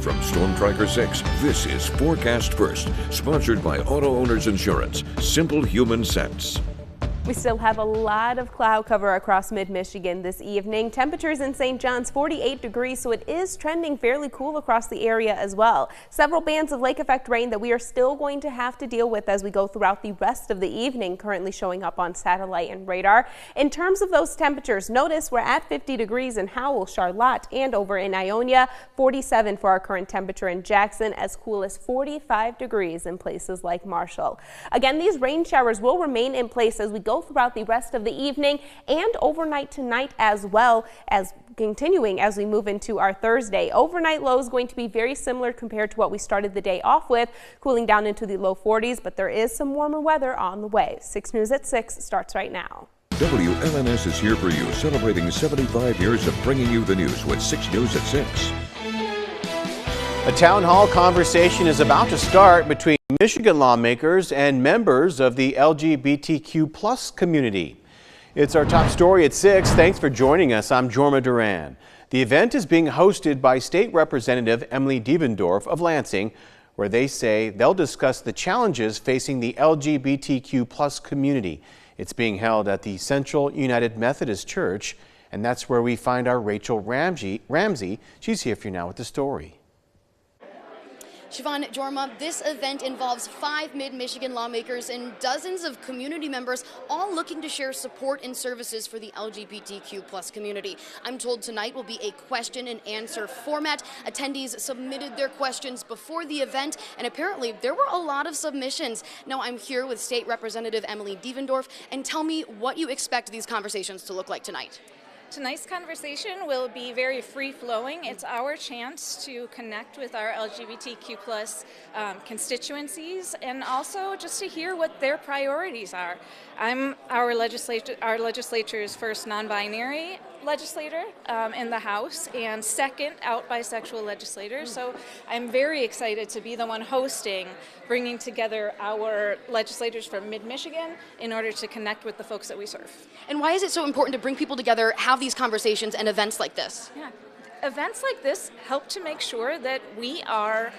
From Storm Tracker 6, this is Forecast First, sponsored by Auto Owners Insurance. Simple human sense. We still have a lot of cloud cover across mid-Michigan this evening. Temperatures in St. John's 48 degrees, so it is trending fairly cool across the area as well. Several bands of lake effect rain that we are still going to have to deal with as we go throughout the rest of the evening, currently showing up on satellite and radar. In terms of those temperatures, notice we're at 50 degrees in Howell, Charlotte, and over in Ionia, 47 for our current temperature in Jackson, as cool as 45 degrees in places like Marshall. Again, these rain showers will remain in place as we go throughout the rest of the evening and overnight tonight, as well as continuing as we move into our Thursday. Overnight low is going to be very similar compared to what we started the day off with, cooling down into the low 40s, but there is some warmer weather on the way. 6 News at 6 starts right now. WLNS is here for you, celebrating 75 years of bringing you the news with 6 News at 6. A town hall conversation is about to start between Michigan lawmakers and members of the LGBTQ+ community. It's our top story at 6. Thanks for joining us. I'm Jorma Duran. The event is being hosted by State Representative Emily Devendorf of Lansing, where they say they'll discuss the challenges facing the LGBTQ+ community. It's being held at the Central United Methodist Church, and that's where we find our Rachel Ramsey. She's here for you now with the story. Siobhan, Jorma, this event involves 5 mid-Michigan lawmakers and dozens of community members, all looking to share support and services for the LGBTQ+ community. I'm told tonight will be a question and answer format. Attendees submitted their questions before the event, and apparently there were a lot of submissions. Now I'm here with State Representative Emily Devendorf, and tell me what you expect these conversations to look like tonight. Tonight's conversation will be very free-flowing. It's our chance to connect with our LGBTQ+ constituencies, and also just to hear what their priorities are. I'm our legislature's first non-binary legislator in the House, and second out bisexual legislator. So I'm very excited to be the one hosting, bringing together our legislators from mid-Michigan in order to connect with the folks that we serve. And why is it so important to bring people together, have these conversations and events like this? Yeah. Events like this help to make sure that we are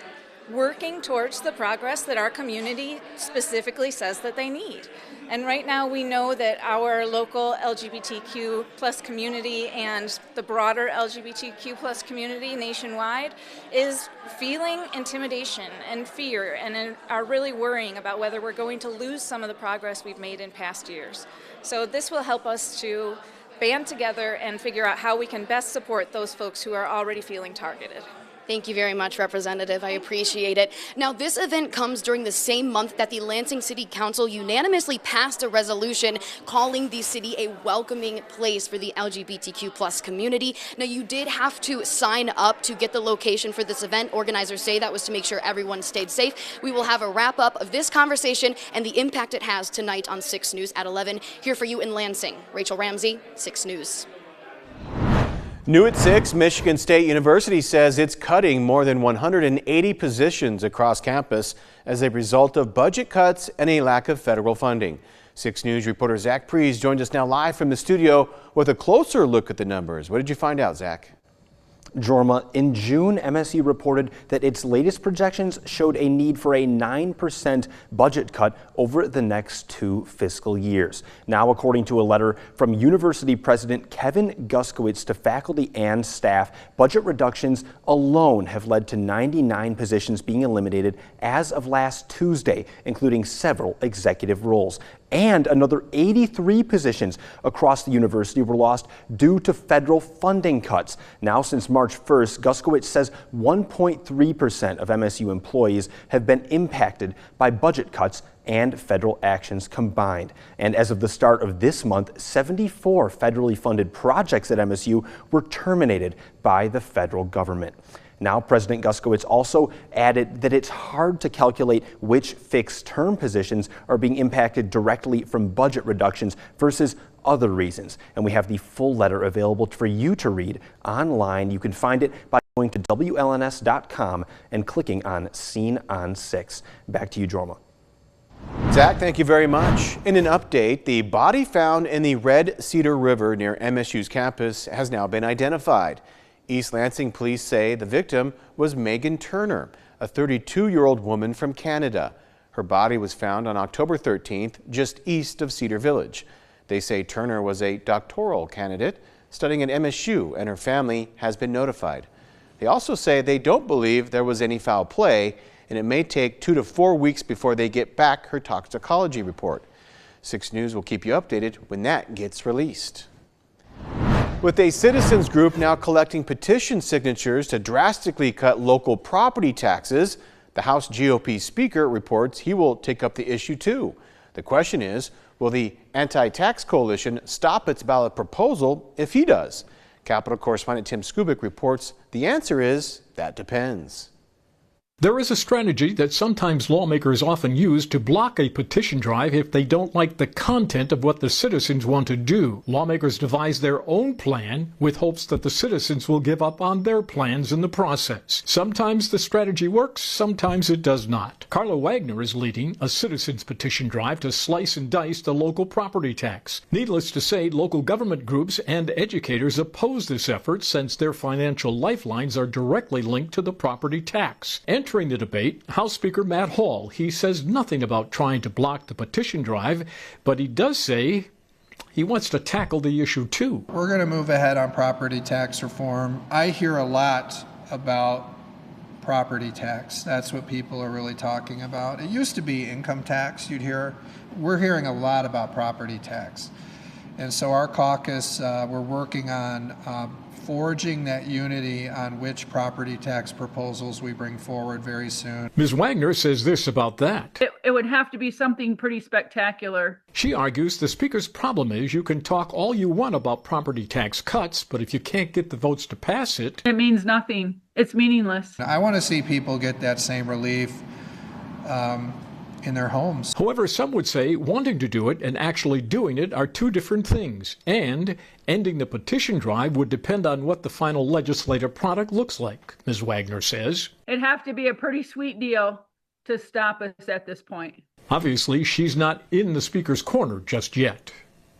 working towards the progress that our community specifically says that they need. And right now we know that our local LGBTQ+ community and the broader LGBTQ+ community nationwide is feeling intimidation and fear and are really worrying about whether we're going to lose some of the progress we've made in past years. So this will help us to band together and figure out how we can best support those folks who are already feeling targeted. Thank you very much, Representative. I appreciate it. Now, this event comes during the same month that the Lansing City Council unanimously passed a resolution calling the city a welcoming place for the LGBTQ+ community. Now, you did have to sign up to get the location for this event. Organizers say that was to make sure everyone stayed safe. We will have a wrap-up of this conversation and the impact it has tonight on 6 News at 11. Here for you in Lansing, Rachel Ramsey, 6 News. New at 6, Michigan State University says it's cutting more than 180 positions across campus as a result of budget cuts and a lack of federal funding. 6 News reporter Zach Prees joined us now live from the studio with a closer look at the numbers. What did you find out, Zach? Jorma, in June, MSU reported that its latest projections showed a need for a 9% budget cut over the next 2 fiscal years. Now, according to a letter from University President Kevin Guskowitz to faculty and staff, budget reductions alone have led to 99 positions being eliminated as of last Tuesday, including several executive roles. And another 83 positions across the university were lost due to federal funding cuts. Now, since March 1st, Guskowitz says 1.3% of MSU employees have been impacted by budget cuts and federal actions combined. And as of the start of this month, 74 federally funded projects at MSU were terminated by the federal government. Now, President Guskowitz also added that it's hard to calculate which fixed-term positions are being impacted directly from budget reductions versus other reasons. And we have the full letter available for you to read online. You can find it by going to WLNS.com and clicking on Scene on 6. Back to you, Jorma. Zach, thank you very much. In an update, the body found in the Red Cedar River near MSU's campus has now been identified. East Lansing police say the victim was Megan Turner, a 32-year-old woman from Canada. Her body was found on October 13th, just east of Cedar Village. They say Turner was a doctoral candidate studying at MSU, and her family has been notified. They also say they don't believe there was any foul play, and it may take 2 to 4 weeks before they get back her toxicology report. 6 News will keep you updated when that gets released. With a citizens group now collecting petition signatures to drastically cut local property taxes, the House GOP Speaker reports he will take up the issue too. The question is, will the Anti-Tax Coalition stop its ballot proposal if he does? Capitol correspondent Tim Skubic reports the answer is, that depends. There is a strategy that sometimes lawmakers often use to block a petition drive if they don't like the content of what the citizens want to do. Lawmakers devise their own plan with hopes that the citizens will give up on their plans in the process. Sometimes the strategy works, sometimes it does not. Carla Wagner is leading a citizens petition drive to slice and dice the local property tax. Needless to say, local government groups and educators oppose this effort since their financial lifelines are directly linked to the property tax. Entering the debate, House Speaker Matt Hall. He says nothing about trying to block the petition drive, but he does say he wants to tackle the issue too. We're going to move ahead on property tax reform. I hear a lot about property tax. That's what people are really talking about. It used to be income tax, you'd hear. We're hearing a lot about property tax. And so our caucus, we're working on forging that unity on which property tax proposals we bring forward very soon. Ms. Wagner says this about that. It would have to be something pretty spectacular. She argues the Speaker's problem is you can talk all you want about property tax cuts, but if you can't get the votes to pass it, it means nothing. It's meaningless. I want to see people get that same relief in their homes. However, some would say wanting to do it and actually doing it are two different things, and ending the petition drive would depend on what the final legislative product looks like, Ms. Wagner says. It'd have to be a pretty sweet deal to stop us at this point. Obviously, she's not in the Speaker's corner just yet.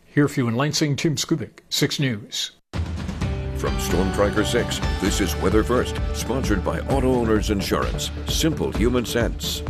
Here for you in Lansing, Tim Skubic, 6 News. From Storm Tracker 6, this is Weather First, sponsored by Auto Owners Insurance. Simple human sense.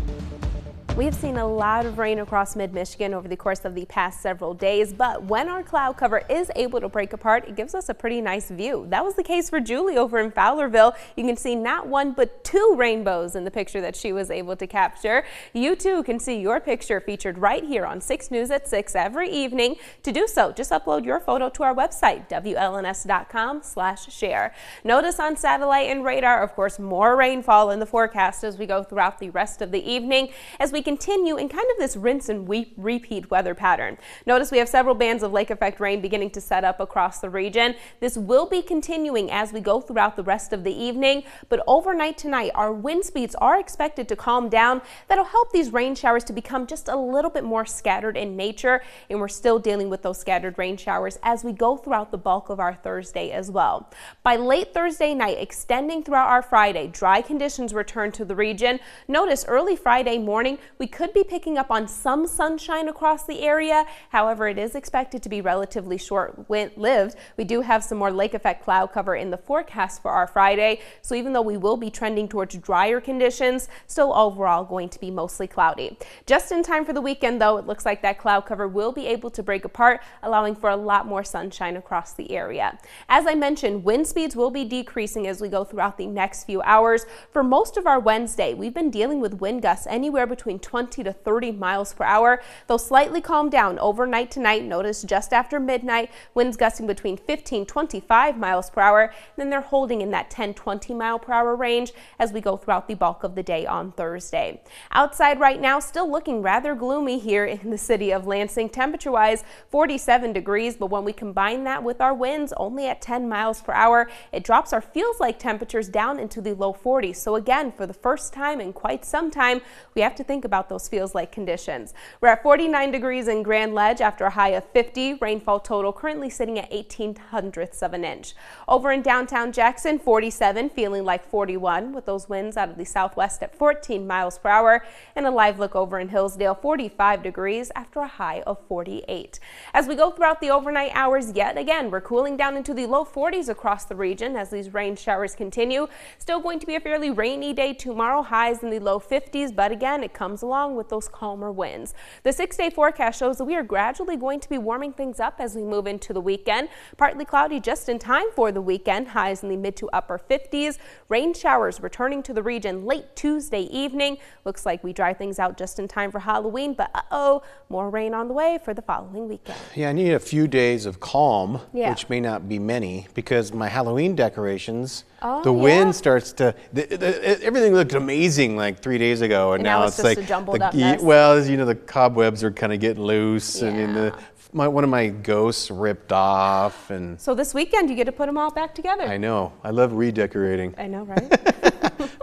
We have seen a lot of rain across mid-Michigan over the course of the past several days, but when our cloud cover is able to break apart, it gives us a pretty nice view. That was the case for Julie over in Fowlerville. You can see not one but 2 rainbows in the picture that she was able to capture. You too can see your picture featured right here on 6 News at 6 every evening. To do so, just upload your photo to our website, WLNS.com/share. Notice on satellite and radar, of course, more rainfall in the forecast as we go throughout the rest of the evening, as we continue in kind of this rinse and repeat weather pattern. Notice we have several bands of lake effect rain beginning to set up across the region. This will be continuing as we go throughout the rest of the evening, but overnight tonight our wind speeds are expected to calm down. That'll help these rain showers to become just a little bit more scattered in nature, and we're still dealing with those scattered rain showers as we go throughout the bulk of our Thursday as well. By late Thursday night, extending throughout our Friday, dry conditions return to the region. Notice early Friday morning we could be picking up on some sunshine across the area. However, it is expected to be relatively short-lived. We do have some more lake effect cloud cover in the forecast for our Friday. So even though we will be trending towards drier conditions, still overall going to be mostly cloudy. Just in time for the weekend, though, it looks like that cloud cover will be able to break apart, allowing for a lot more sunshine across the area. As I mentioned, wind speeds will be decreasing as we go throughout the next few hours. For most of our Wednesday, we've been dealing with wind gusts anywhere between 20 to 30 miles per hour. They'll slightly calm down overnight tonight. Notice just after midnight, winds gusting between 15-25 miles per hour. Then they're holding in that 10-20 mile per hour range as we go throughout the bulk of the day on Thursday. Outside right now, still looking rather gloomy here in the city of Lansing. Temperature-wise, 47 degrees, but when we combine that with our winds only at 10 miles per hour, it drops our feels-like temperatures down into the low 40s. So again, for the first time in quite some time, we have to think about those feels-like conditions. We're at 49 degrees in Grand Ledge after a high of 50. Rainfall total currently sitting at 0.18 of an inch. Over in downtown Jackson, 47, feeling like 41 with with those winds out of the southwest at 14 miles per hour. And a live look over in Hillsdale, 45 degrees after a high of 48. As we go throughout the overnight hours, yet again, we're cooling down into the low 40s across the region as these rain showers continue. Still going to be a fairly rainy day tomorrow, highs in the low 50s, but again, it comes along with those calmer winds. The 6-day forecast shows that we are gradually going to be warming things up as we move into the weekend. Partly cloudy just in time for the weekend, highs in the mid to upper 50s. Rain showers returning to the region late Tuesday evening. Looks like we dry things out just in time for Halloween, but more rain on the way for the following weekend. Yeah, I need a few days of calm, Yeah. which may not be many, because my Halloween decorations, the wind starts to, everything looked amazing like 3 days ago, and now it's just like, a jumbled up mess. well, you know, the cobwebs are kind of getting loose, and one of my ghosts ripped off, and So this weekend you get to put them all back together. I know, I love redecorating. I know, right?